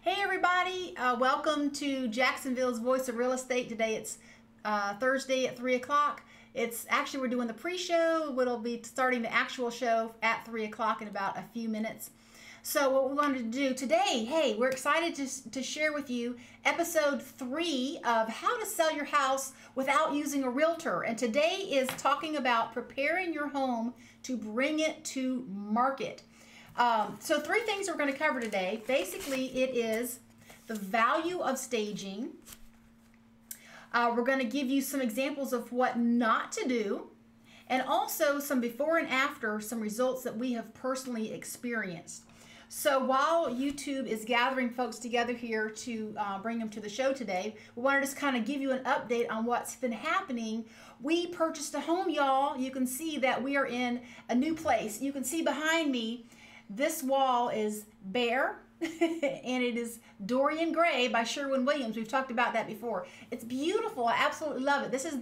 Hey everybody, welcome to Jacksonville's Voice of Real Estate. Today it's Thursday at 3 o'clock. We're doing the pre-show. We'll be starting the actual show at 3 o'clock in about a few minutes. So what we wanted to do today, hey, we're excited to share with you episode 3 of how to sell your house without using a realtor. And today is talking about preparing your home to bring it to market. So 3 things we're going to cover today. Basically, it is the value of staging. We're going to give you some examples of what not to do, and also some before and after, some results that we have personally experienced. So while YouTube is gathering folks together here to bring them to the show today, we want to just kind of give you an update on what's been happening. We purchased a home, y'all. You can see that we are in a new place. You can see behind me, this wall is bare, and it is Dorian Gray by Sherwin-Williams. We've talked about that before. It's beautiful. I absolutely love it. This is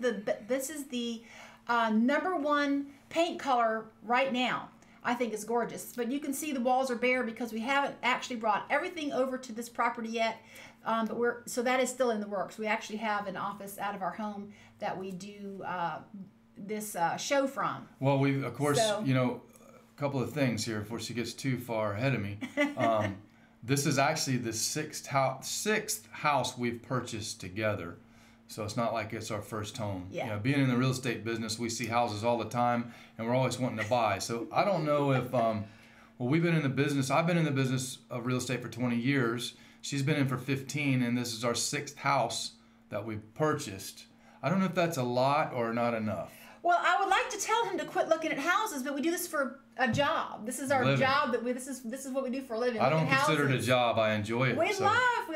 the #1 paint color right now. I think it's gorgeous. But you can see the walls are bare because we haven't actually brought everything over to this property yet. So that is still in the works. We actually have an office out of our home that we do this show from. Well, we of course, a couple of things here before she gets too far ahead of me. This is actually the sixth house we've purchased together. So it's not like it's our first home. Yeah. Being in the real estate business, we see houses all the time, and we're always wanting to buy. So I don't know if, we've been in the business. I've been in the business of real estate for 20 years. She's been in for 15, and this is our 6th house that we've purchased. I don't know if that's a lot or not enough. Well, I would like to tell him to quit looking at houses, but we do this for a job. This is our job. This is what we do for a living. I don't consider it a job. I enjoy it. We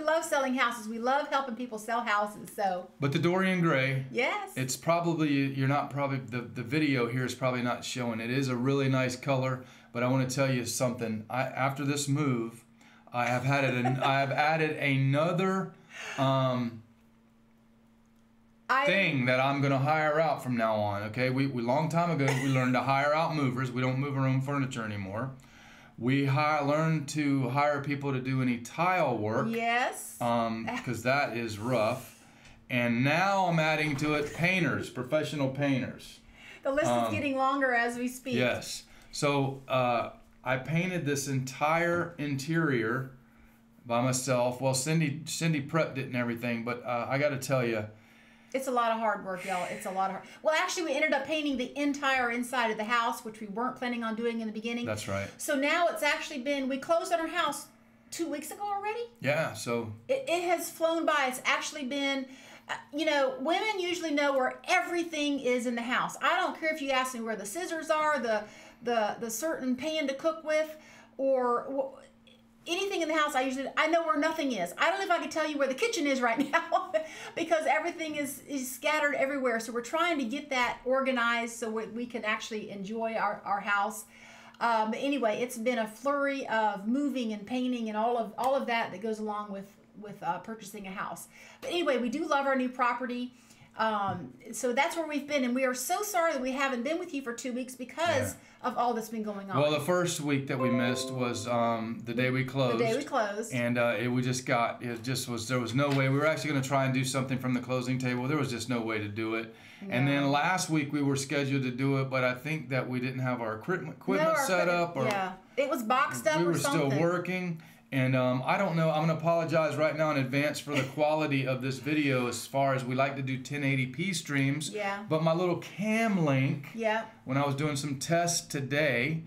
love selling houses. We love helping people sell houses. So. But the Dorian Gray. Yes. It's probably the video here is probably not showing. It is a really nice color, but I want to tell you something. After this move, I have added another. Thing that I'm going to hire out from now on. Okay, we long time ago we learned to hire out movers. We don't move our own furniture anymore. We learned to hire people to do any tile work. Yes. Because that is rough. And now I'm adding to it painters, professional painters. The list is getting longer as we speak. Yes. So I painted this entire interior by myself. Well, Cindy prepped it and everything, but I got to tell you. It's a lot of hard work, y'all. It's a lot of hard. Well, actually, we ended up painting the entire inside of the house, which we weren't planning on doing in the beginning. That's right. So now it's actually we closed on our house 2 weeks ago already. Yeah, so. It has flown by. It's actually been, women usually know where everything is in the house. I don't care if you ask me where the scissors are, the certain pan to cook with, or anything in the house. I know where nothing is. I don't know if I can tell you where the kitchen is right now because everything is scattered everywhere. So we're trying to get that organized so we can actually enjoy our house. But anyway, it's been a flurry of moving and painting and all of that goes along with purchasing a house. But anyway, we do love our new property. So that's where we've been, and we are so sorry that we haven't been with you for 2 weeks because of all that's been going on. Well, the first week that we missed was the day we closed. The day we closed. And there was no way. We were actually going to try and do something from the closing table. There was just no way to do it. No. And then last week we were scheduled to do it, but I think that we didn't have our equipment set up. Or it was boxed up or something. We were still working. And I don't know. I'm going to apologize right now in advance for the quality of this video as far as we like to do 1080p streams. Yeah. But my little cam link, yeah, when I was doing some tests today,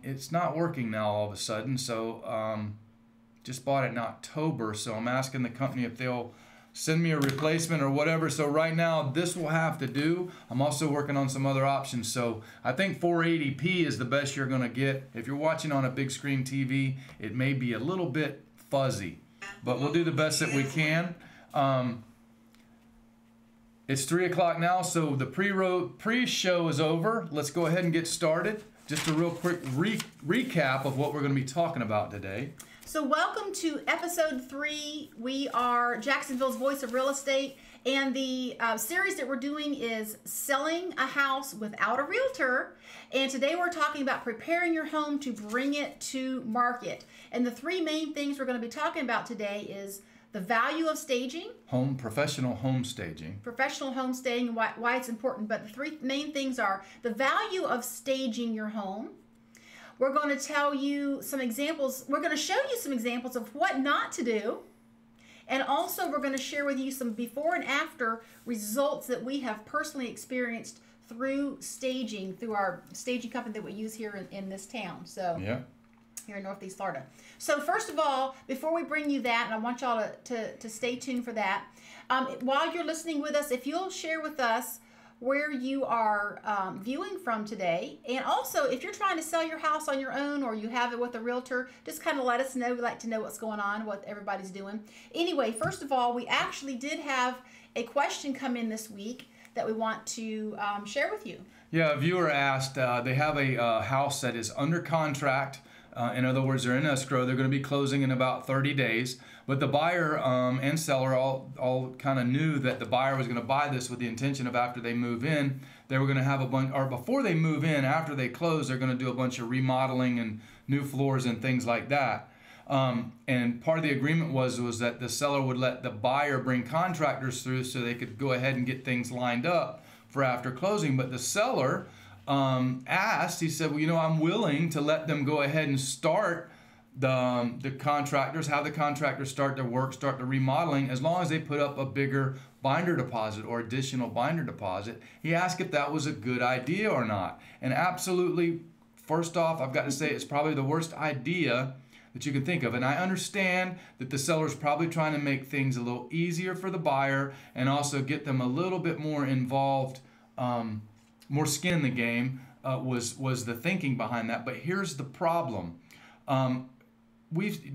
it's not working now all of a sudden. So just bought it in October. So I'm asking the company if they'll send me a replacement or whatever. So right now this will have to do. I'm also working on some other options. So I think 480p is the best you're going to get. If you're watching on a big screen TV, it may be a little bit fuzzy, but we'll do the best that we can. It's 3 o'clock now, so the pre-show is over. Let's go ahead and get started. Just a real quick recap of what we're going to be talking about today. So welcome to episode 3. We are Jacksonville's Voice of Real Estate, And the series that we're doing is Selling a House Without a Realtor. And today we're talking about preparing your home to bring it to market. And the three main things we're going to be talking about today is the value of staging. Professional home staging. Professional home staging and why it's important. But the three main things are the value of staging your home. We're going to tell you some examples. We're going to show you some examples of what not to do. And also we're going to share with you some before and after results that we have personally experienced through staging, through our staging company that we use here in this town. So Yeah. Here in Northeast Florida. So first of all, before we bring you that, and I want y'all to stay tuned for that, while you're listening with us, if you'll share with us where you are viewing from today, and also if you're trying to sell your house on your own or you have it with a realtor, just kind of let us know. We like to know what's going on, what everybody's doing. Anyway, first of all, we actually did have a question come in this week that we want to share with you. Yeah, a viewer asked, they have a house that is under contract. In other words, they're in escrow. They're going to be closing in about 30 days. But the buyer and seller all kind of knew that the buyer was going to buy this with the intention of after they move in, they were going to have a bunch, or before they move in, after they close, they're going to do a bunch of remodeling and new floors and things like that. And part of the agreement was that the seller would let the buyer bring contractors through so they could go ahead and get things lined up for after closing. But the seller asked, he said, well, you know, I'm willing to let them go ahead and start the contractors, have the contractors start their work, start the remodeling, as long as they put up a bigger binder deposit or additional binder deposit. He asked if that was a good idea or not. And absolutely, first off, I've got to say it's probably the worst idea that you can think of. And I understand that the seller's probably trying to make things a little easier for the buyer and also get them a little bit more involved, more skin in the game was the thinking behind that. But here's the problem.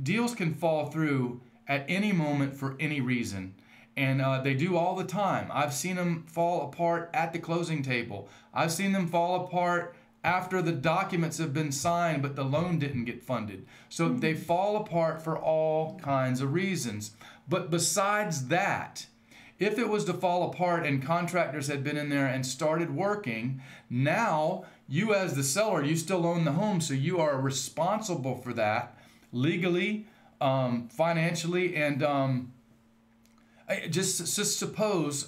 Deals can fall through at any moment for any reason. And they do all the time. I've seen them fall apart at the closing table. I've seen them fall apart after the documents have been signed, but the loan didn't get funded. So they fall apart for all kinds of reasons. But besides that, if it was to fall apart and contractors had been in there and started working, now you as the seller, you still own the home, so you are responsible for that legally, financially, and just suppose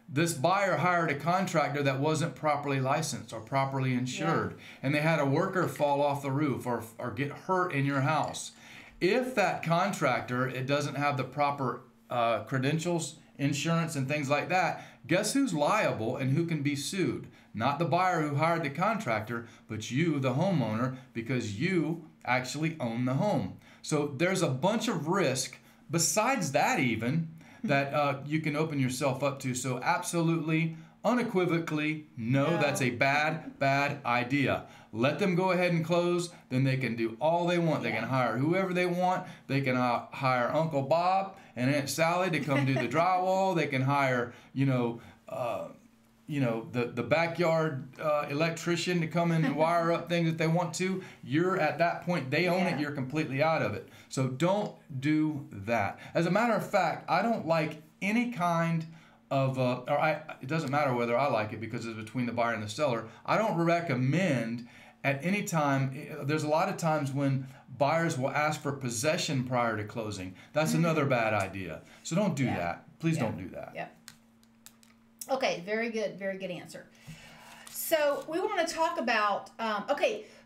this buyer hired a contractor that wasn't properly licensed or properly insured, and they had a worker fall off the roof or get hurt in your house. If that contractor, it doesn't have the proper credentials, insurance, and things like that, guess who's liable and who can be sued? Not the buyer who hired the contractor, but you, the homeowner, because you actually own the home. So there's a bunch of risk besides that even that you can open yourself up to. So absolutely, unequivocally, no, that's a bad idea. Let them go ahead and close, then they can do all they want. They can hire whoever they want. They can hire Uncle Bob and Aunt Sally to come do the drywall. They can hire, the backyard electrician to come in and wire up things that they want to. You're at that point, they own it, you're completely out of it. So don't do that. As a matter of fact, I don't like any kind of, it doesn't matter whether I like it because it's between the buyer and the seller. I don't recommend at any time, there's a lot of times when buyers will ask for possession prior to closing. That's another bad idea. So don't do that. Please don't do that. Yep. Okay, very good answer. So we want to talk about,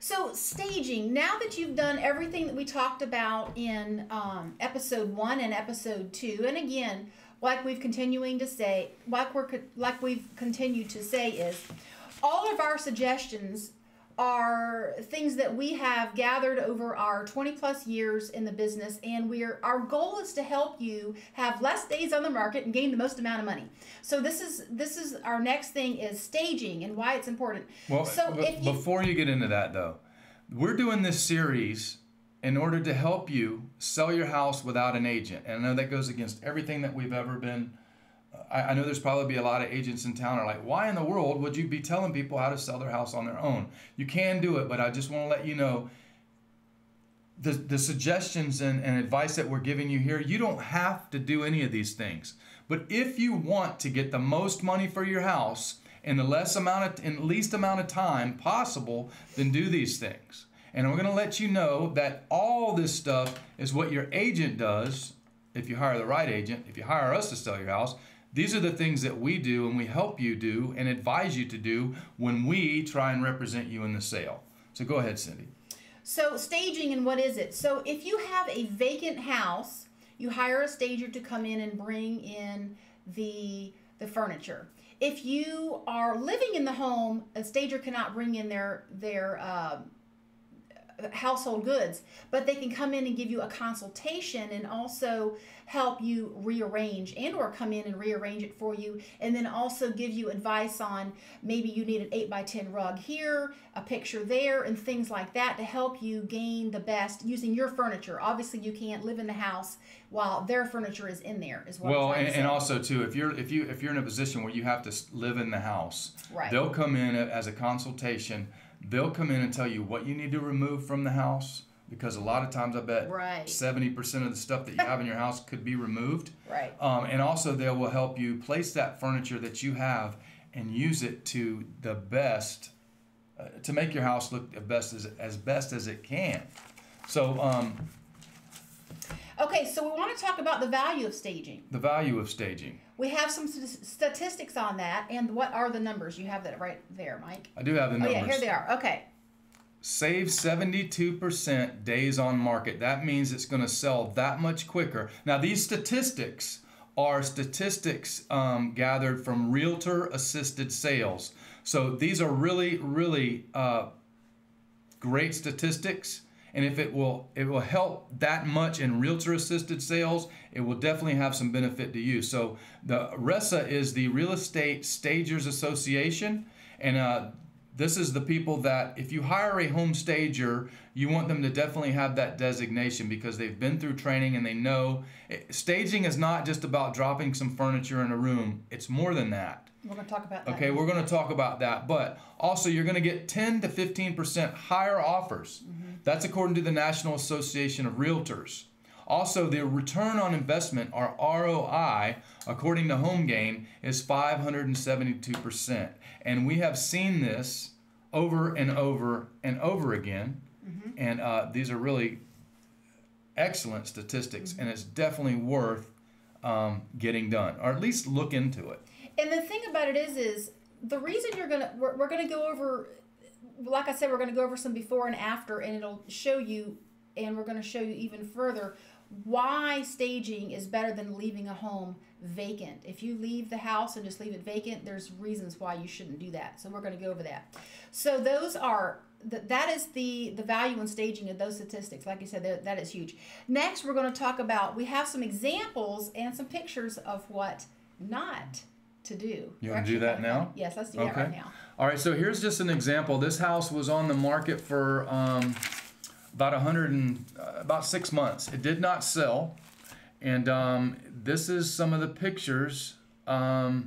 so staging. Now that you've done everything that we talked about in episode 1 and episode 2, and again, like we've continued to say is, all of our suggestions are things that we have gathered over our 20 plus years in the business, and our goal is to help you have less days on the market and gain the most amount of money. So this is our next thing is staging and why it's important. Well, so before you get into that though, we're doing this series in order to help you sell your house without an agent. And I know that goes against everything that we've ever been. I know there's probably be a lot of agents in town are like, why in the world would you be telling people how to sell their house on their own? You can do it, but I just want to let you know the suggestions and advice that we're giving you here, you don't have to do any of these things. But if you want to get the most money for your house in the least amount of time possible, then do these things. And we're going to let you know that all this stuff is what your agent does. If you hire the right agent, if you hire us to sell your house, these are the things that we do and we help you do and advise you to do when we try and represent you in the sale. So go ahead, Cindy. So staging, and what is it? So if you have a vacant house, you hire a stager to come in and bring in the furniture. If you are living in the home, a stager cannot bring in their household goods, but they can come in and give you a consultation and also help you rearrange, and or come in and rearrange it for you, and then also give you advice on maybe you need an 8x10 rug here, a picture there, and things like that to help you gain the best using your furniture. Obviously you can't live in the house while their furniture is in there, is what I'm trying to say. And also too, if you're in a position where you have to live in the house, right, they'll come in as a consultation. They'll come in and tell you what you need to remove from the house, because a lot of times I bet 70% of the stuff that you have in your house could be removed. Right. And also they will help you place that furniture that you have and use it to the best, to make your house look as best as it can. So. Okay, so we want to talk about the value of staging. The value of staging. We have some statistics on that, and what are the numbers? You have that right there, Mike. I do have the numbers. Oh yeah, here they are. Okay. Save 72% days on market. That means it's going to sell that much quicker. Now, these statistics are statistics gathered from Realtor assisted sales. So these are really, really great statistics. And if it will help that much in Realtor assisted sales, it will definitely have some benefit to you. So the RESA is the Real Estate Stagers Association, and this is the people that if you hire a home stager, you want them to definitely have that designation because they've been through training and they know staging is not just about dropping some furniture in a room. It's more than that. We're going to talk about that. Okay, we're going to talk about that. But also you're going to get 10 to 15% higher offers. Mm-hmm. That's according to the National Association of Realtors. Also, the return on investment, or ROI, according to HomeGain, is 572%. And we have seen this over and over and over again. Mm-hmm. And these are really excellent statistics, mm-hmm. and it's definitely worth getting done, or at least look into it. And the thing about it is the reason we're gonna go over, like I said, we're gonna go over some before and after, and it'll show you, and we're gonna show you even further why staging is better than leaving a home vacant. If you leave the house and just leave it vacant, there's reasons why you shouldn't do that. So we're going to go over that. So those are that is the value in staging of those statistics. Like I said, that is huge. Next, we're going to talk about, we have some examples and some pictures of what not to do. You want to do that now? Yes, let's do that right now. All right, so here's just an example. This house was on the market for about 6 months. It did not sell, and this is some of the pictures of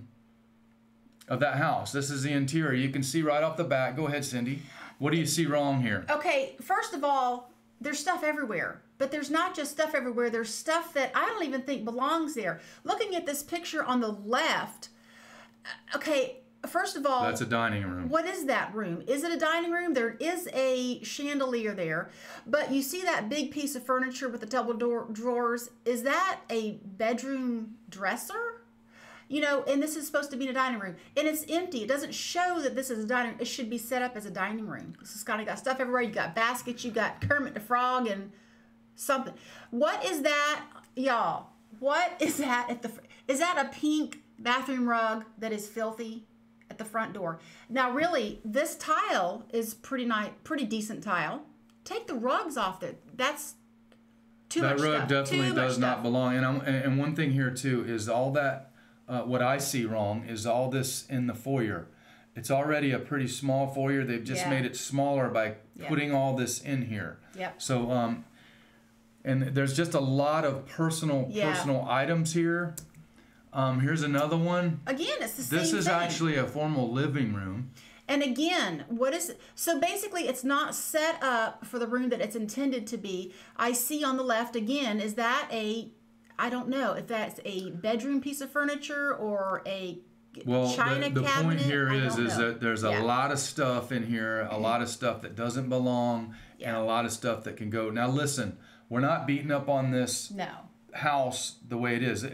that house. This is the interior. You can see right off the bat. Go ahead, Cindy. What do you see wrong here? Okay, first of all, there's stuff everywhere. But there's not just stuff everywhere. There's stuff that I don't even think belongs there. Looking at this picture on the left, okay, first of all, that's a dining room. What is that room? Is it a dining room? There is a chandelier there, but you see that big piece of furniture with the double drawers. Is that a bedroom dresser? You know, and this is supposed to be in a dining room, and it's empty. It doesn't show that this is a dining room. It should be set up as a dining room. This has kind of got stuff everywhere. You got baskets. You got Kermit the Frog and something. What is that, y'all? What is that is that a pink bathroom rug that is filthy at the front door? Now, really, this tile is pretty nice, pretty decent tile. Take the rugs off there. That's too much stuff. That rug definitely does not belong. And one thing here too is all that. What I see wrong is all this in the foyer. It's already a pretty small foyer. They've just made it smaller by putting all this in here. Yep. So, and there's just a lot of personal items here. Here's another one. Again, it's the same thing. This is actually a formal living room. And again, what is it? So basically, it's not set up for the room that it's intended to be. I see on the left again. Is that a? I don't know if that's a bedroom piece of furniture or a Well, china the cabinet. point here is I don't know. that there's a Yeah. lot of stuff in here, a lot of stuff that doesn't belong, and a lot of stuff that can go. Now listen, we're not beating up on this No. house the way it is.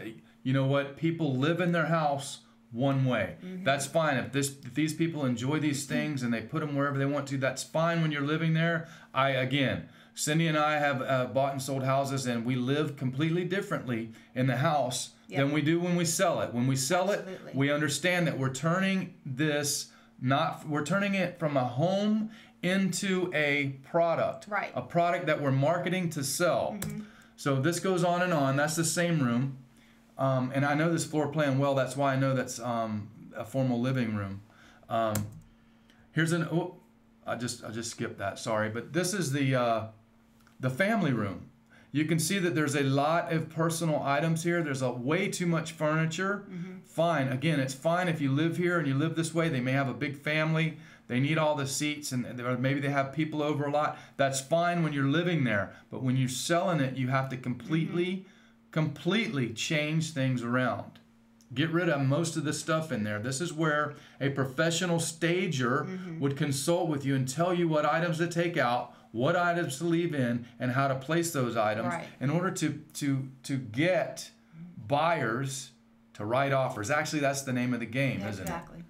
You know what? People live in their house one way. That's fine. If these people enjoy these things and they put them wherever they want to, that's fine when you're living there. Cindy and I have bought and sold houses, and we live completely differently in the house than we do when we sell it. When we sell it, we understand that we're turning it from a home into a product. Right. A product that we're marketing to sell. So this goes on and on. That's the same room. And I know this floor plan well. That's why I know that's a formal living room. I just skipped that. Sorry, but this is the family room. You can see that there's a lot of personal items here. There's way too much furniture. Fine. Again, it's fine if you live here and you live this way. They may have a big family. They need all the seats, or maybe they have people over a lot. That's fine when you're living there. But when you're selling it, you have to completely change things around. Get rid of most of the stuff in there. This is where a professional stager would consult with you and tell you what items to take out, what items to leave in, and how to place those items in order to get buyers to write offers. Actually, that's the name of the game, isn't it? Exactly.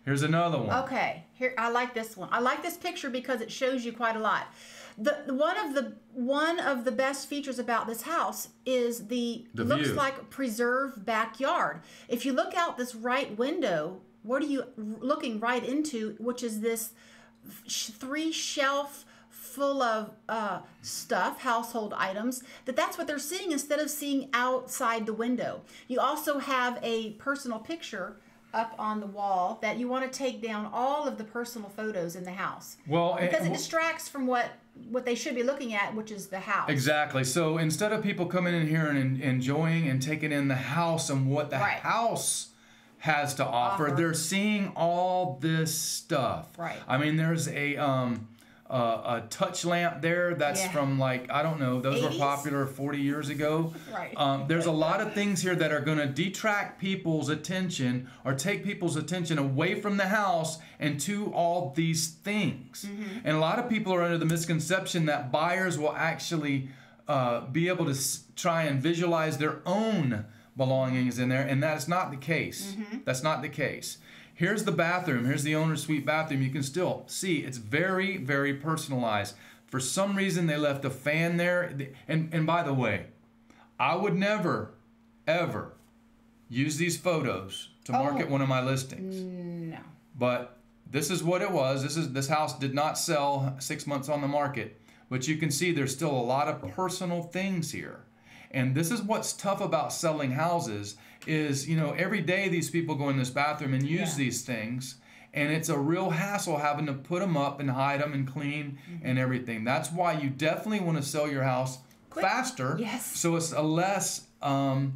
Here's another one. Okay, here I like this one. I like this picture because it shows you quite a lot. One of the best features about this house is the looks view. like preserved backyard. If you look out this right window, what are you looking right into? Which is this 3 shelf full of stuff, household items. That's what they're seeing instead of seeing outside the window. You also have a personal picture up on the wall that you want to take down all of the personal photos in the house. Well, because it distracts from what they should be looking at, which is the house. Exactly. So instead of people coming in here and enjoying and taking in the house and what the house has to offer, they're seeing all this stuff. Right. I mean, there's a touch lamp there that's from, like, I don't know, those 80s? were popular 40 years ago. Right. There's a lot of things here that are going to detract people's attention or take people's attention away from the house and to all these things. And a lot of people are under the misconception that buyers will actually be able to try and visualize their own belongings in there, and that's not the case. That's not the case. Here's the bathroom. Here's the owner's suite bathroom. You can still see it's very, very personalized. For some reason, they left a fan there. And by the way, I would never, ever use these photos to market one of my listings. No. But this is what it was. This house did not sell 6 months on the market. But you can see there's still a lot of personal things here. And this is what's tough about selling houses is, every day these people go in this bathroom and use these things. And it's a real hassle having to put them up and hide them and clean and everything. That's why you definitely want to sell your house faster. Yes. So it's less of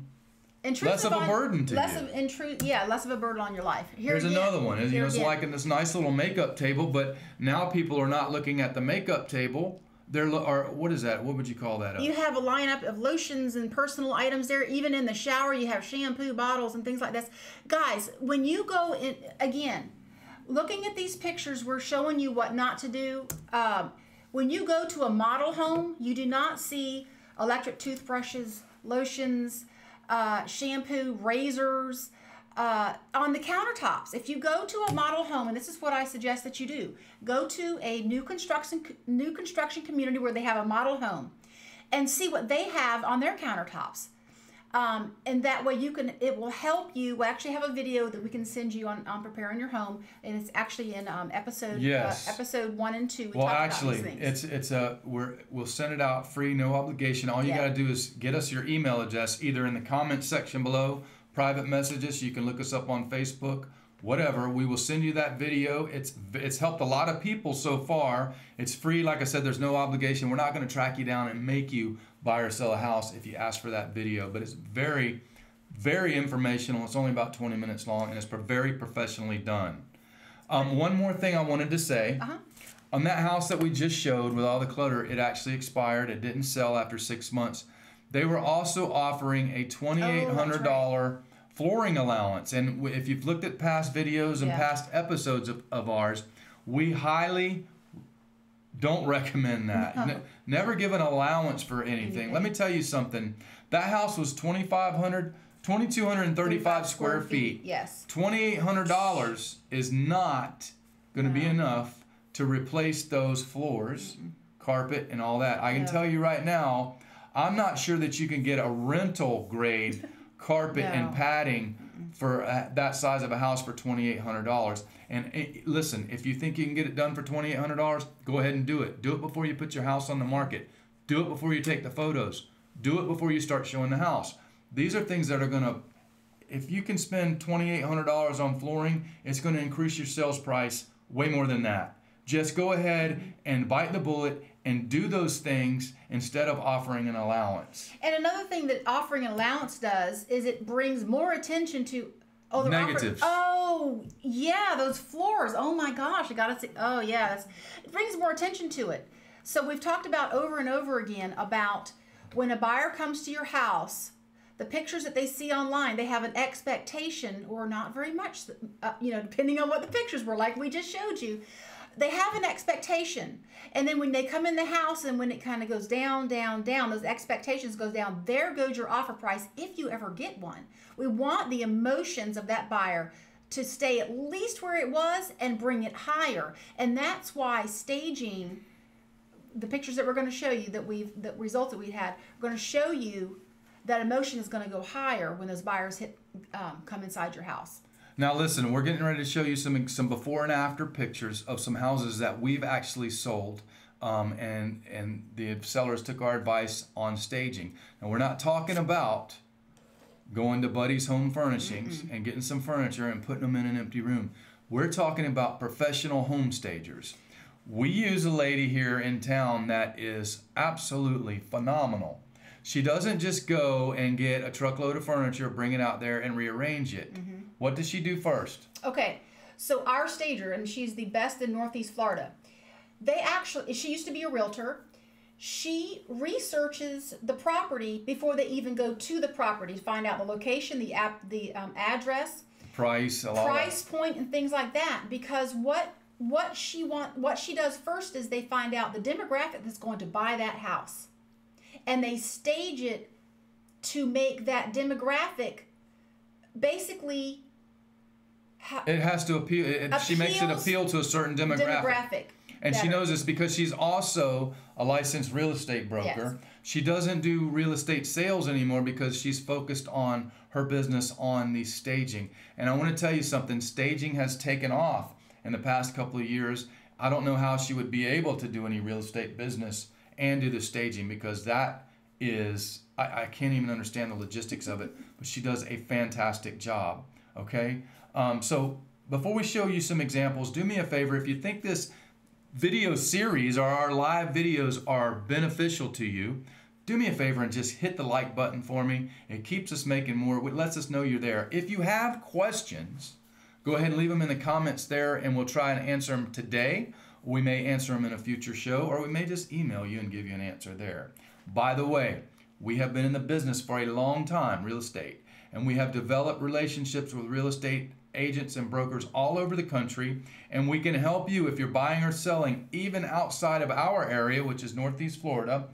a burden to you. Less of a burden on your life. Here's another one. It's like in this nice little makeup table, but now people are not looking at the makeup table. What is that? What would you call that? You have a lineup of lotions and personal items there. Even in the shower, you have shampoo bottles and things like this. Guys, when you go in, again, looking at these pictures, we're showing you what not to do. When you go to a model home, you do not see electric toothbrushes, lotions, shampoo, razors, on the countertops. If you go to a model home, and this is what I suggest that you do, go to a new construction community where they have a model home and see what they have on their countertops. And that way it will help you. We actually have a video that we can send you on preparing your home, and it's actually in episode 1 and 2. Well, actually, we'll send it out free, no obligation. All you got to do is get us your email address either in the comments section below, private messages. You can look us up on Facebook, whatever. We will send you that video. It's helped a lot of people so far. It's free. Like I said, there's no obligation. We're not going to track you down and make you buy or sell a house if you ask for that video. But it's very, very informational. It's only about 20 minutes long, and it's very professionally done. One more thing I wanted to say. On that house that we just showed with all the clutter, it actually expired. It didn't sell after 6 months. They were also offering a $2,800 flooring allowance. And if you've looked at past videos and past episodes of ours, we highly don't recommend that. Never give an allowance for anything. Let me tell you something. That house was 2,235 square feet. Yes. $2,800 is not going to be enough to replace those floors, carpet, and all that. I can tell you right now, I'm not sure that you can get a rental grade carpet and padding for that size of a house for $2,800. And listen, if you think you can get it done for $2,800, go ahead and do it. Do it before you put your house on the market. Do it before you take the photos. Do it before you start showing the house. These are things that are going to, if you can spend $2,800 on flooring, it's going to increase your sales price way more than that. Just go ahead and bite the bullet and do those things instead of offering an allowance. And another thing that offering an allowance does is it brings more attention to negatives. Those floors. Oh my gosh, I gotta say. Oh yeah, it brings more attention to it. So we've talked about over and over again about when a buyer comes to your house, the pictures that they see online, they have an expectation, or not very much, depending on what the pictures were, like we just showed you. They have an expectation. And then when they come in the house and when it kind of goes down, down, down, those expectations goes down, there goes your offer price if you ever get one. We want the emotions of that buyer to stay at least where it was and bring it higher. And that's why staging, the pictures that we're going to show you, the results that we had, are going to show you that emotion is going to go higher when those buyers come inside your house. Now listen, we're getting ready to show you some before and after pictures of some houses that we've actually sold, and the sellers took our advice on staging. Now we're not talking about going to Buddy's Home Furnishings and getting some furniture and putting them in an empty room. We're talking about professional home stagers. We use a lady here in town that is absolutely phenomenal. She doesn't just go and get a truckload of furniture, bring it out there and rearrange it. What does she do first? Okay, so our stager, and she's the best in Northeast Florida. She used to be a realtor. She researches the property before they even go to the property to find out the location, the address, price point, and things like that. Because what she does first is they find out the demographic that's going to buy that house, and they stage it to make that demographic basically. It has to appeal. She makes it appeal to a certain demographic. And she knows this because she's also a licensed real estate broker. Yes. She doesn't do real estate sales anymore because she's focused on her business on the staging. And I want to tell you something. Staging has taken off in the past couple of years. I don't know how she would be able to do any real estate business and do the staging, because that is, I can't even understand the logistics of it, but she does a fantastic job. Okay? So before we show you some examples, do me a favor. If you think this video series or our live videos are beneficial to you, do me a favor and just hit the like button for me. It keeps us making more. It lets us know you're there. If you have questions, go ahead and leave them in the comments there, and we'll try and answer them today. We may answer them in a future show, or we may just email you and give you an answer there. By the way, we have been in the business for a long time, real estate, and we have developed relationships with real estate agents and brokers all over the country, and we can help you if you're buying or selling even outside of our area, which is Northeast Florida.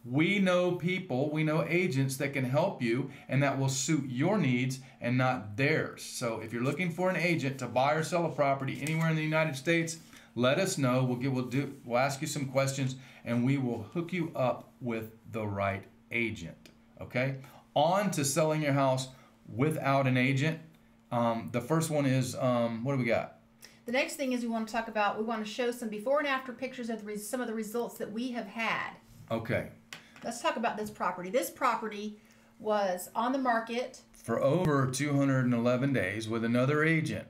We know people, we know agents that can help you and that will suit your needs and not theirs. So if you're looking for an agent to buy or sell a property anywhere in the United States, let us know. We'll ask you some questions, and we will hook you up with the right agent. Okay? On to selling your house without an agent. The first one is, what do we got? The next thing is we want to show some before and after pictures of some of the results that we have had. Okay. Let's talk about this property. This property was on the market for over 211 days with another agent.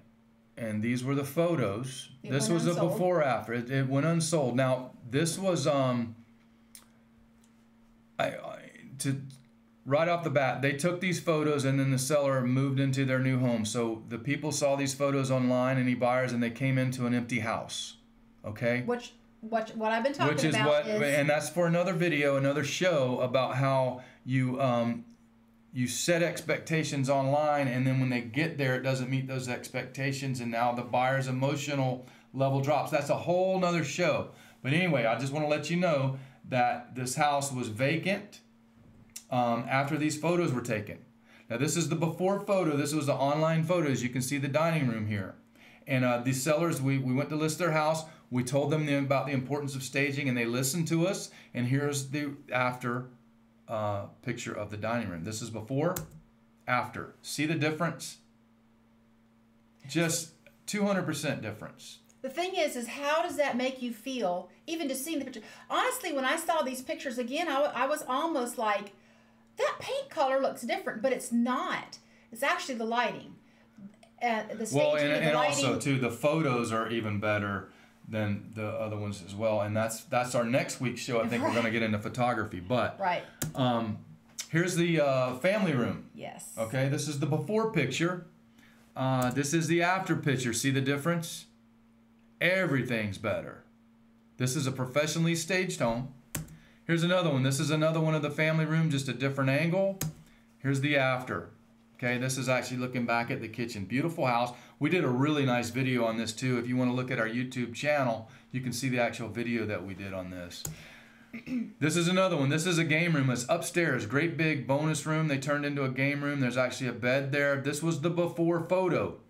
And these were the photos. This was a before after. It went unsold. Now, this was right off the bat, they took these photos and then the seller moved into their new home. So the people saw these photos online, any buyers, and they came into an empty house. Okay? what I've been talking Which is about and that's for another video, another show about how you set expectations online, and then when they get there, it doesn't meet those expectations, and now the buyer's emotional level drops. That's a whole nother show. But anyway, I just want to let you know that this house was vacant after these photos were taken. Now this is the before photo. This was the online photos. You can see the dining room here. And these sellers, we went to list their house. We told them about the importance of staging, and they listened to us. And here's the after picture of the dining room. This is before, after. See the difference? Just 200% difference. The thing is how does that make you feel, even just seeing the picture? Honestly, when I saw these pictures again, I was almost like, that paint color looks different, but it's not. It's actually the lighting. The staging, well, and the lighting. Also, too, the photos are even better than the other ones as well. And that's our next week's show. I think we're going to get into photography. But here's the family room. Yes. Okay, this is the before picture. This is the after picture. See the difference? Everything's better. This is a professionally staged home. Here's another one. This is another one of the family room, just a different angle. Here's the after. Okay, this is actually looking back at the kitchen. Beautiful house. We did a really nice video on this too. If you want to look at our YouTube channel, you can see the actual video that we did on this. This is another one. This is a game room. It's upstairs. Great big bonus room. They turned into a game room. There's actually a bed there. This was the before photo.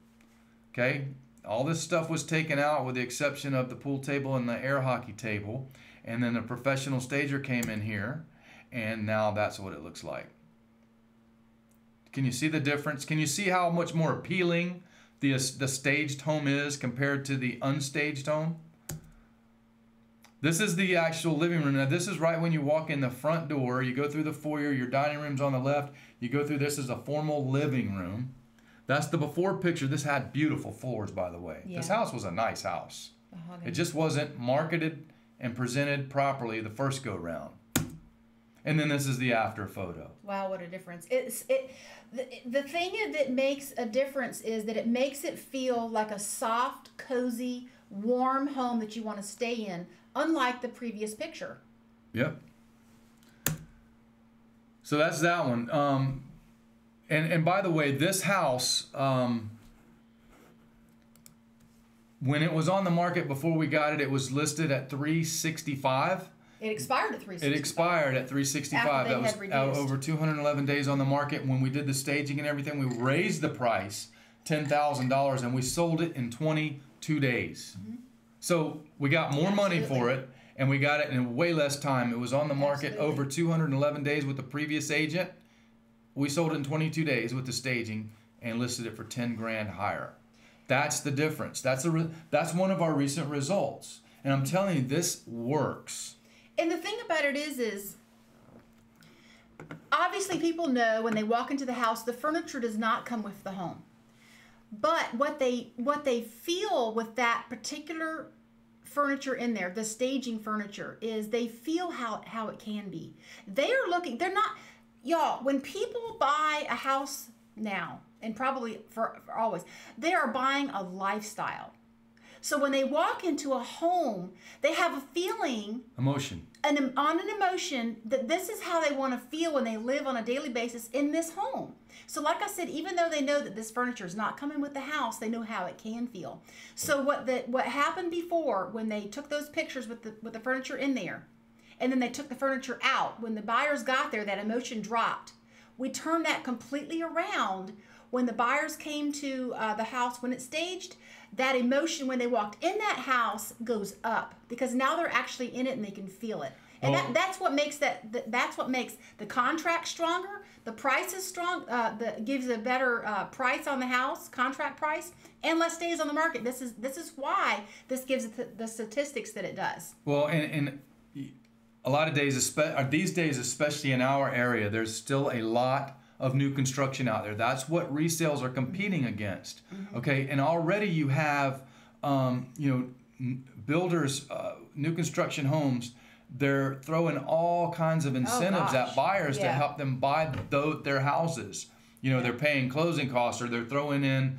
Okay, all this stuff was taken out with the exception of the pool table and the air hockey table. And then a professional stager came in here, and now that's what it looks like. Can you see the difference? Can you see how much more appealing the staged home is compared to the unstaged home? This is the actual living room. Now this is right when you walk in the front door. You go through the foyer, your dining room's on the left. You go through, this is a formal living room. That's the before picture. This had beautiful floors, by the way. Yeah. This house was a nice house. It just wasn't marketed and presented properly the first go round. And then this is the after photo. Wow, what a difference. The thing that makes a difference is that it makes it feel like a soft, cozy, warm home that you want to stay in, unlike the previous picture. Yep. So that's that one. And by the way, this house, when it was on the market before we got it, it was listed at $365. It expired at $365. It expired at $365. That was over 211 days on the market. When we did the staging and everything, we raised the price $10,000, and we sold it in 22 days. Mm-hmm. So we got more money for it, and we got it in way less time. It was on the market over 211 days with the previous agent. We sold it in 22 days with the staging and listed it for 10 grand higher. That's the difference. That's one of our recent results. And I'm telling you, this works. And the thing about it is obviously people know when they walk into the house, the furniture does not come with the home. But what they feel with that particular furniture in there, the staging furniture, is they feel how it can be. They're not, y'all, when people buy a house now, and probably for always, they are buying a lifestyle. So when they walk into a home, they have a feeling, emotion, an emotion that this is how they want to feel when they live on a daily basis in this home. So like I said, even though they know that this furniture is not coming with the house, they know how it can feel. So what happened before, when they took those pictures with the furniture in there, and then they took the furniture out, when the buyers got there, that emotion dropped. We turned that completely around. When the buyers came to the house when it's staged, that emotion when they walked in that house goes up, because now they're actually in it and they can feel it. And that's what makes that's what makes the contract stronger. The price is strong. Gives a better price on the house, contract price, and less days on the market. This is why this gives it the statistics that it does. Well, and a lot of days, these days, especially in our area, there's still a lot of new construction out there. That's what resales are competing against. Mm-hmm. Okay, and already you have, builders, new construction homes. They're throwing all kinds of incentives at buyers to help them buy their houses. They're paying closing costs, or they're throwing in,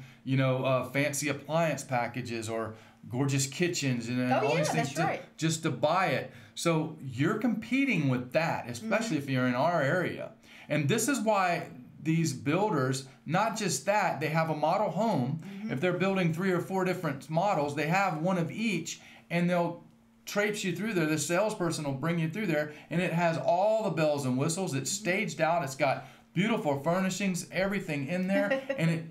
fancy appliance packages, or gorgeous kitchens and Oh, all yeah, these things that's right. just to buy it. So you're competing with that, especially if you're in our area. And this is why these builders, not just that, they have a model home. If they're building 3 or 4 different models, they have one of each, and they'll traipse you through there. The salesperson will bring you through there, and it has all the bells and whistles. It's staged out. It's got beautiful furnishings, everything in there, and it,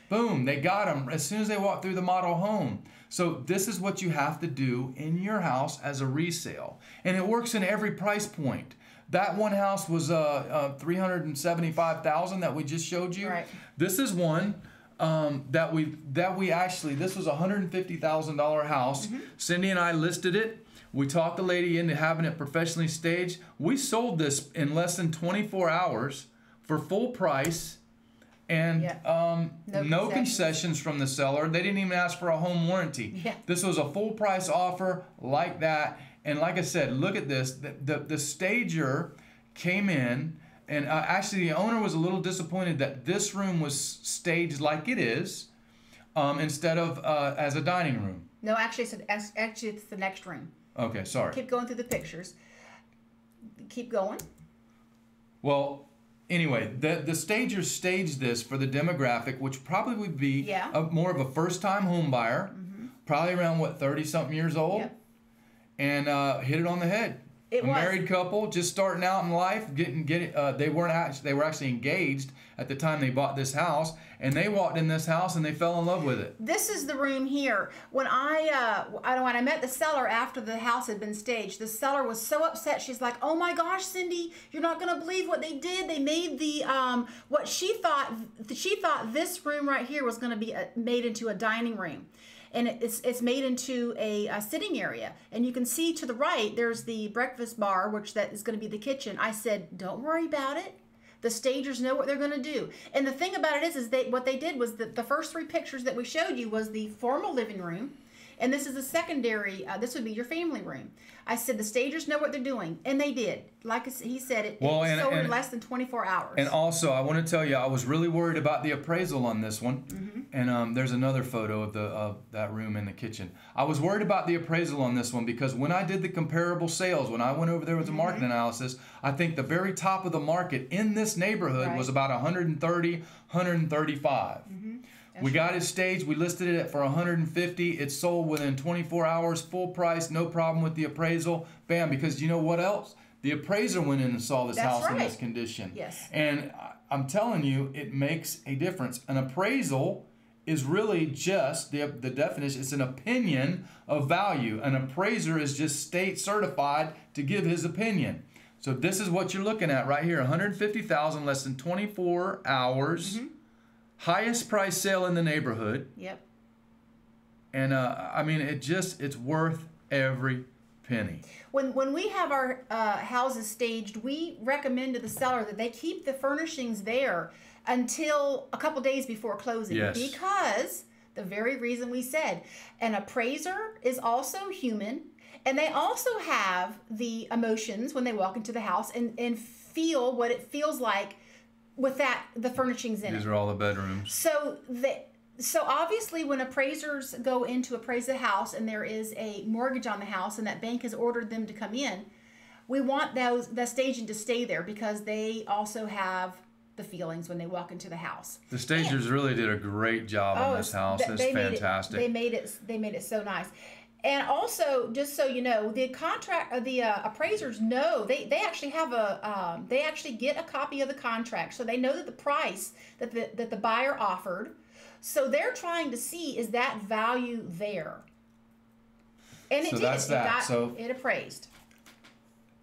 boom, they got them as soon as they walk through the model home. So this is what you have to do in your house as a resale, and it works in every price point. That one house was $375,000 that we just showed you. Right. This is one that we actually, this was a $150,000 house. Cindy and I listed it. We talked the lady into having it professionally staged. We sold this in less than 24 hours for full price, and no concessions from the seller. They didn't even ask for a home warranty. Yeah. This was a full price offer like that. And like I said, look at this. The stager came in, and actually the owner was a little disappointed that this room was staged like it is, instead of as a dining room. No, actually, it's the next room. Okay, sorry. Keep going through the pictures. Keep going. Well, anyway, the stagers staged this for the demographic, which probably would be more of a first-time home buyer, probably around, 30-something years old, and hit it on the head. It was. Married couple just starting out in life, they were actually engaged at the time they bought this house, and they walked in this house and they fell in love with it. This is the room here. When I met the seller after the house had been staged, the seller was so upset. She's like, "Oh my gosh, Cindy, you're not gonna believe what they did. They made the what she thought this room right here was gonna be made into a dining room." And it's made into a sitting area. And you can see to the right, there's the breakfast bar, which that is going to be the kitchen. I said, don't worry about it. The stagers know what they're going to do. And the thing about it is what they did was the first 3 pictures that we showed you was the formal living room. And this is a secondary, this would be your family room. I said the stagers know what they're doing, and they did. Like he said, it sold in less than 24 hours. And also, I want to tell you, I was really worried about the appraisal on this one. And there's another photo of that room in the kitchen. I was worried about the appraisal on this one because when I did the comparable sales, when I went over there with the market analysis, I think the very top of the market in this neighborhood was about 130, 135. We got it staged. We listed it for 150. It sold within 24 hours, full price, no problem with the appraisal. Bam! Because you know what else? The appraiser went in and saw this house in this condition. Yes. And I'm telling you, it makes a difference. An appraisal is really just the definition. It's an opinion of value. An appraiser is just state certified to give his opinion. So this is what you're looking at right here: 150,000, less than 24 hours. Highest price sale in the neighborhood. Yep. And I mean, it's worth every penny. When we have our houses staged, we recommend to the seller that they keep the furnishings there until a couple days before closing. Yes. Because the very reason we said, an appraiser is also human, and they also have the emotions when they walk into the house and feel what it feels like with the furnishings in it. These are all the bedrooms. So obviously when appraisers go in to appraise the house and there is a mortgage on the house and that bank has ordered them to come in, we want the staging to stay there because they also have the feelings when they walk into the house. The stagers really did a great job on this house. It's fantastic. They made it so nice. And also, just so you know, the appraisers know they actually have they actually get a copy of the contract, so they know that the price that the buyer offered. So they're trying to see, is that value there? And it did. It appraised.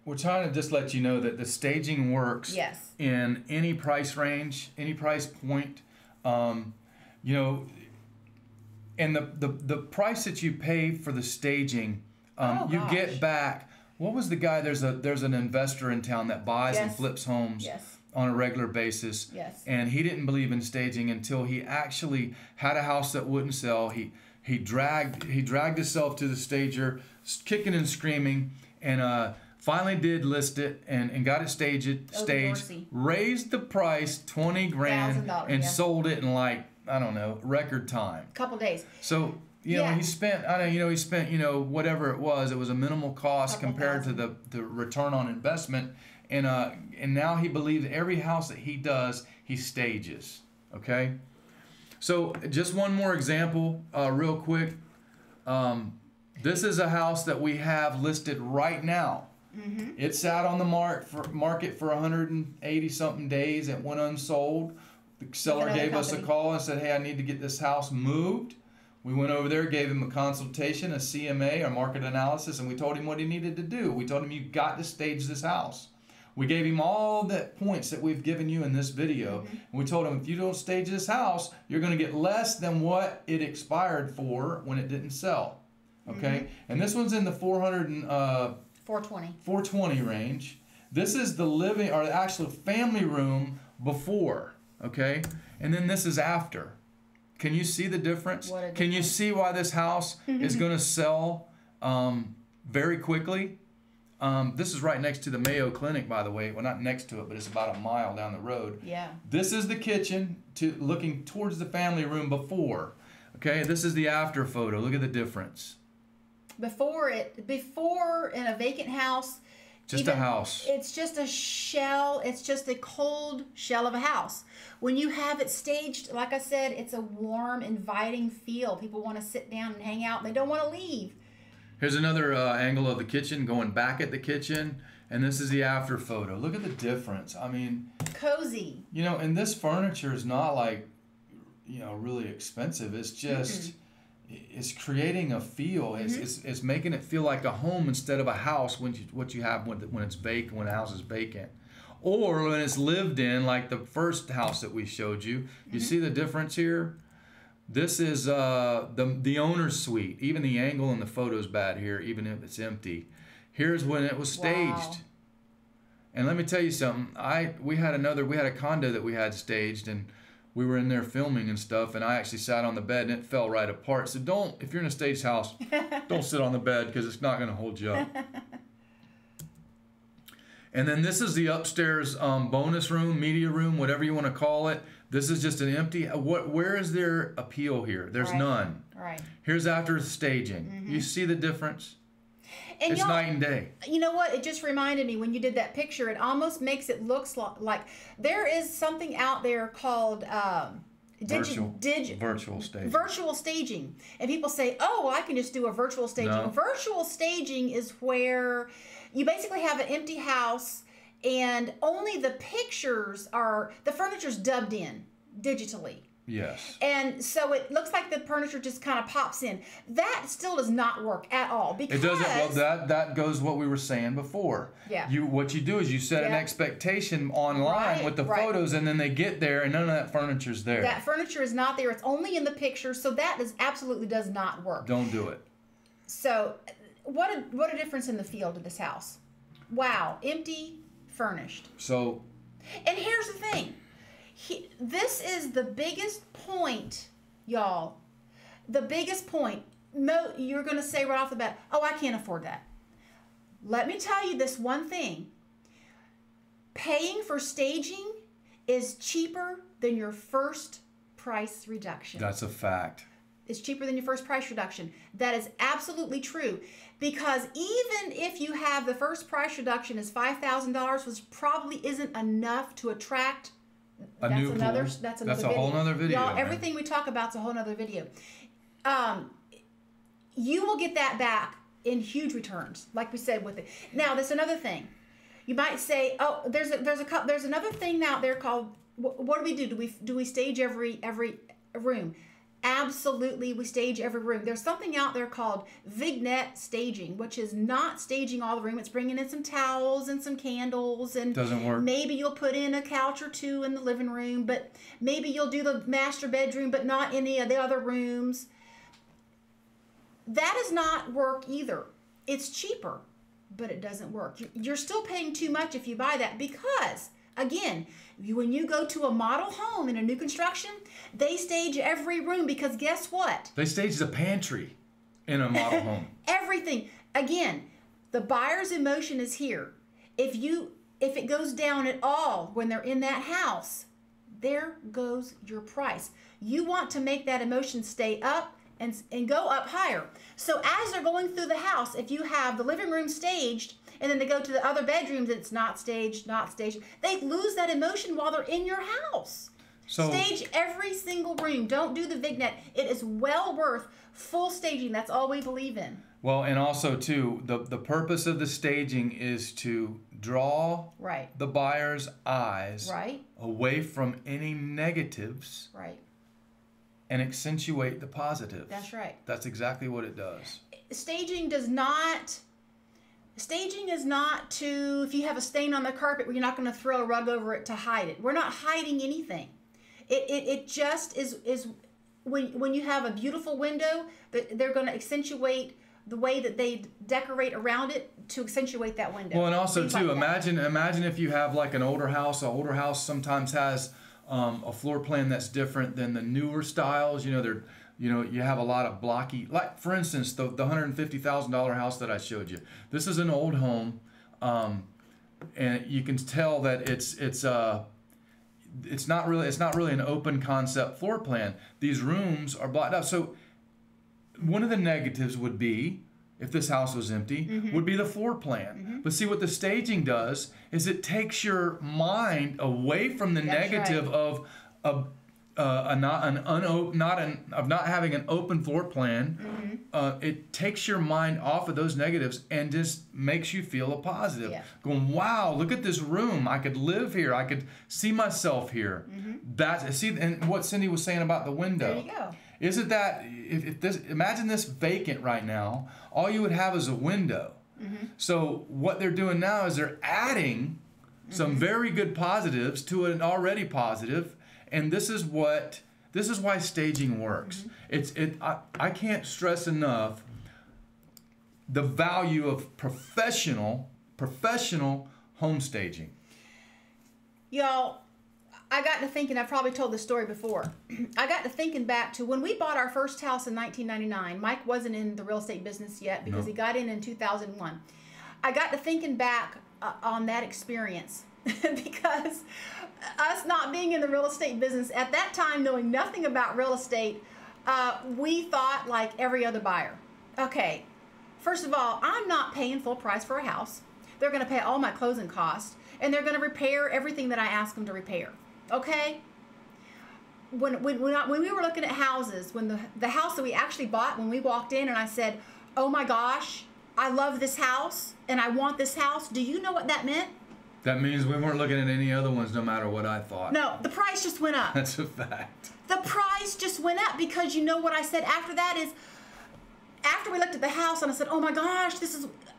We're trying to just let you know that the staging works in any price range, any price point. And the price that you pay for the staging, you get back. What was the guy? There's an investor in town that buys and flips homes on a regular basis. Yes. And he didn't believe in staging until he actually had a house that wouldn't sell. He dragged himself to the stager, kicking and screaming, and finally did list it and got it staged, raised the price $20,000 and sold it in like, I don't know, record time. Couple days. So you know, Yeah. he spent, I don't know, he spent, whatever it was a minimal cost compared to the return on investment. And now he believes every house that he does, he stages. Okay. So just one more example, real quick. This is a house that we have listed right now. Mm-hmm. It sat on the market for 180 something days. It went unsold. The seller gave us a call and said, "Hey, I need to get this house moved." We went over there, gave him a consultation, a CMA, a market analysis, and we told him what he needed to do. We told him, "You got to stage this house." We gave him all the points that we've given you in this video. Mm-hmm. And we told him, if you don't stage this house, you're going to get less than what it expired for when it didn't sell. Okay? Mm-hmm. And this one's in the 420 range. This is the living, or the actual family room before. Okay? And then this is after. Can you see the difference? Can you see why this house is going to sell very quickly? This is right next to the Mayo Clinic, by the way. Well, not next to it, but it's about a mile down the road. Yeah. This is the kitchen looking towards the family room before. Okay, this is the after photo. Look at the difference. Before in a vacant house. Just a house. It's just a shell. It's just a cold shell of a house. When you have it staged, like I said, it's a warm, inviting feel. People want to sit down and hang out, and they don't want to leave. Here's another angle of the kitchen, going back at the kitchen, and this is the after photo. Look at the difference. I mean, cozy. And this furniture is not like, really expensive. It's just, it's creating a feel. It's making it feel like a home instead of a house what you have when it's vacant, when a house is vacant. Or when it's lived in, like the first house that we showed you. You see the difference here? This is the owner's suite. Even the angle in the photo is bad here, even if it's empty. Here's when it was staged. Wow. And let me tell you something. We had a condo that we had staged, and we were in there filming and stuff, and I actually sat on the bed and it fell right apart. So if you're in a staged house, don't sit on the bed because it's not going to hold you up. And then this is the upstairs bonus room, media room, whatever you want to call it. This is just an empty. Where is there appeal here? There's none. Right. Here's after staging. You see the difference? And it's night and day. You know what? It just reminded me when you did that picture. It almost makes it look like there is something out there called virtual staging. Virtual staging. And people say, "Oh, well, I can just do a virtual staging." No. Virtual staging is where you basically have an empty house, and only the furniture's dubbed in digitally. Yes. And so it looks like the furniture just kind of pops in. That still does not work at all because it doesn't. Well, that goes what we were saying before. Yeah. What you do is you set an expectation online with the photos, and then they get there, and none of that furniture's there. That furniture is not there. It's only in the picture, so that absolutely does not work. Don't do it. So, what a difference in the feel to this house. Wow, empty, furnished. So. And here's the thing. This is the biggest point, y'all. The biggest point. You're going to say right off the bat, "Oh, I can't afford that." Let me tell you this one thing. Paying for staging is cheaper than your first price reduction. That's a fact. It's cheaper than your first price reduction. That is absolutely true. Because even if you have the first price reduction is $5,000, which probably isn't enough to attract That's a whole nother video. Y'all, everything we talk about is a whole nother video. You will get that back in huge returns, like we said with it. Now, there's another thing. You might say, "Oh, there's another thing out there called what do we do? Do we stage every room?" Absolutely, we stage every room. There's something out there called vignette staging, which is not staging all the room. It's bringing in some towels and some candles, and doesn't work. Maybe you'll put in a couch or two in the living room, but maybe you'll do the master bedroom, but not any of the other rooms. That does not work either. It's cheaper, but it doesn't work. You're still paying too much if you buy that because, again, when you go to a model home in a new construction, they stage every room because guess what? They stage the pantry in a model home. Everything. Again, the buyer's emotion is here. If it goes down at all when they're in that house, there goes your price. You want to make that emotion stay up and go up higher. So as they're going through the house, if you have the living room staged and then they go to the other bedrooms, it's not staged, they lose that emotion while they're in your house. So stage every single room. Don't do the vignette. It is well worth full staging. That's all we believe in. Well, and also too, the purpose of the staging is to draw the buyer's eyes away from any negatives and accentuate the positives. That's right. That's exactly what it does. Staging is not to, if you have a stain on the carpet, you're not going to throw a rug over it to hide it. We're not hiding anything. It just is when you have a beautiful window, they're going to accentuate the way that they decorate around it to accentuate that window. Well, and also too, imagine if you have like an older house. An older house sometimes has a floor plan that's different than the newer styles. You have a lot of blocky, like for instance, the $150,000 house that I showed you. This is an old home, and you can tell that it's not really an open concept floor plan. These rooms are blocked out. So one of the negatives would be, if this house was empty, would be the floor plan. But see, what the staging does is it takes your mind away from the negative of not having an open floor plan. It takes your mind off of those negatives and just makes you feel a positive. Going, wow, look at this room. I could live here. I could see myself here. And what Cindy was saying about the window. There you go. Isn't that, imagine this vacant right now, all you would have is a window. So what they're doing now is they're adding some very good positives to an already positive, and this is why staging works. I can't stress enough the value of professional home staging. Y'all, I got to thinking, I've probably told this story before. I got to thinking back to when we bought our first house in 1999. Mike wasn't in the real estate business yet because he got in 2001. I got to thinking back on that experience because us not being in the real estate business at that time, knowing nothing about real estate, we thought like every other buyer. Okay, first of all, I'm not paying full price for a house. They're going to pay all my closing costs, and they're going to repair everything that I ask them to repair. Okay? When we were looking at houses, when the house that we actually bought, when we walked in and I said, oh my gosh, I love this house and I want this house, do you know what that meant? That means we weren't looking at any other ones no matter what I thought. No, the price just went up. That's a fact. The price just went up because you know what I said after that is, after we looked at the house and I said, oh my gosh,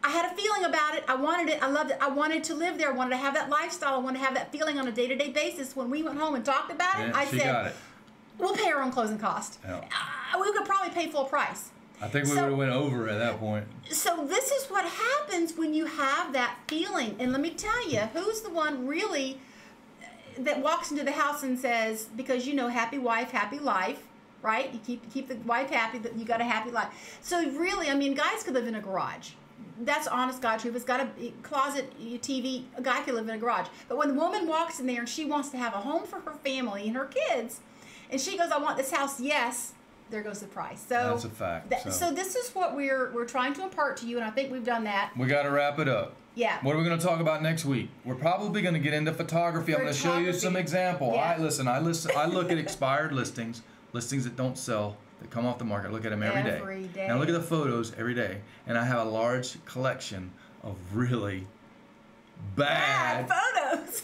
I had a feeling about it. I wanted it. I loved it. I wanted to live there. I wanted to have that lifestyle. I wanted to have that feeling on a day-to-day basis. When we went home and talked about it, I said, we'll pay our own closing cost. Yeah. We could probably pay full price. I think we would have went over at that point. So this is what happens when you have that feeling. And let me tell you, who's the one really that walks into the house and says, because happy wife, happy life. Right? You keep the wife happy, that you got a happy life. So really, I mean, guys could live in a garage. That's honest God truth. It's got a closet, TV. A guy could live in a garage. But when the woman walks in there and she wants to have a home for her family and her kids, and she goes, I want this house, yes, there goes the price. So that's a fact. So this is what we're trying to impart to you, and I think we've done that. We got to wrap it up. Yeah. What are we going to talk about next week? We're probably going to get into photography. I'm going to show you some example. Yeah. I look at expired listings that don't sell, that come off the market. Look at them every day. And I look at the photos every day, and I have a large collection of really bad photos.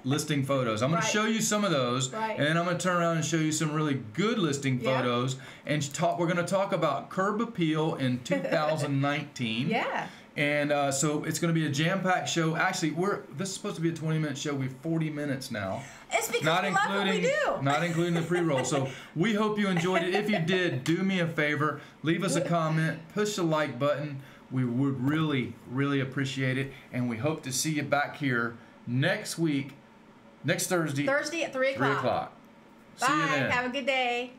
listing photos. I'm going to show you some of those, and then I'm going to turn around and show you some really good listing photos, and we're going to talk about curb appeal in 2019. Yeah. And so it's going to be a jam-packed show. Actually, this is supposed to be a 20-minute show. We're 40 minutes now. It's because we love what we do. Not including the pre-roll. So we hope you enjoyed it. If you did, do me a favor. Leave us a comment. Push the like button. We would really, really appreciate it. And we hope to see you back here next week, next Thursday. Thursday at 3 o'clock. 3 o'clock. Bye. See you then. Have a good day.